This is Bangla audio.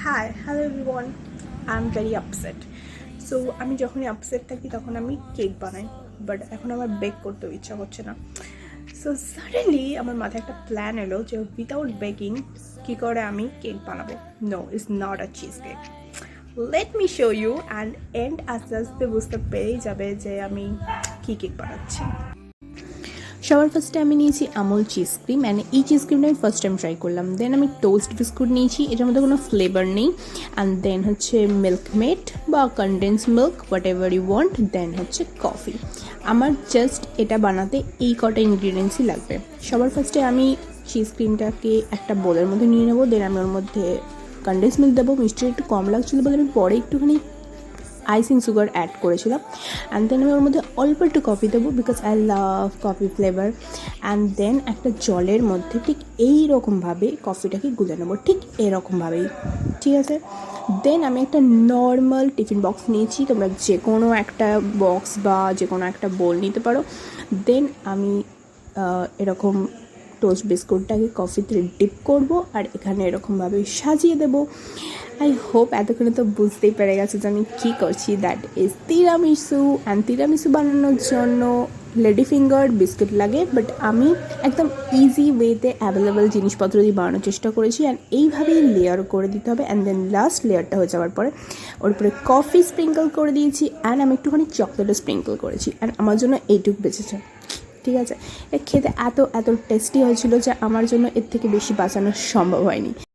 Hello everyone. I'm very upset. So আমি যখনই আপসেট থাকি তখন আমি কেক বানাই, বাট এখন আমার বেক করতেও ইচ্ছা করছে না। সো সাডেনলি আমার মাথায় একটা প্ল্যান এলো যে উইদাউট বেকিং কী করে আমি কেক বানাবো। No, it's not a cheesecake. Let me show you and আস্তে আস্তে বুঝতে পেরেই যাবে যে আমি কী কেক বানাচ্ছি। সবার ফার্স্টে আমি নিয়েছি আমুল চিজ ক্রিম, অ্যান্ড এই চিজ ক্রিমটা আমি ফার্স্ট টাইম ট্রাই করলাম। দেন আমি টোস্ট বিস্কুট নিয়েছি, এটার মধ্যে কোনো ফ্লেভার নেই। অ্যান্ড দেন হচ্ছে মিল্কমেড বা condense milk, whatever you want. Then হচ্ছে কফি। আমার জাস্ট এটা বানাতে এই কটা ইনগ্রিডিয়েন্টসই লাগবে। সবার ফার্স্টে আমি চিজ ক্রিমটাকে একটা বোলের মধ্যে নিয়ে নেবো। দেন আমি ওর মধ্যে কনডেন্স মিল্ক দেবো। মিষ্টিটা একটু কম লাগছিলো বলে আমি পরে একটুখানি আইসিং সুগার অ্যাড করেছিলাম। অ্যান্ড দেন আমি ওর মধ্যে অল্প একটু কফি দেবো, because I love coffee flavour. And then একটা জলের মধ্যে ঠিক এই রকমভাবে কফিটাকে গুলে নেবো, ঠিক এরকমভাবেই, ঠিক আছে। দেন আমি একটা নর্মাল টিফিন বক্স নিয়েছি, তোমরা যে কোনো একটা বক্স বা যে কোনো একটা বোল নিতে পারো। দেন আমি এরকম টোস্ট বিস্কুটটাকে কফিতে ডিপ করব আর এখানে এরকমভাবে সাজিয়ে দেবো। আই হোপ এতক্ষণে তো বুঝতেই পেরে গেছে যে আমি কী করছি। That is tiramisu. And tiramisu বানানোর জন্য লেডি ফিঙ্গার বিস্কুট লাগে, বাট আমি একদম ইজি ওয়েতে অ্যাভেলেবেল জিনিসপত্র দিয়ে বানানোর চেষ্টা করেছি। অ্যান্ড এইভাবেই লেয়ার করে দিতে হবে। অ্যান্ড দেন লাস্ট লেয়ারটা হয়ে যাওয়ার পরে ওর উপরে কফি স্প্রিঙ্কল করে দিয়েছি, অ্যান্ড আমি একটুখানি চকলেটও স্প্রিঙ্কল করেছি। অ্যান্ড আমার জন্য এইটুকু বেঁচেছে, ঠিক আছে। এ খেতে এত টেস্টি হয়েছিল যে আমার জন্য এর থেকে বেশি বাঁচানো সম্ভব হয়নি।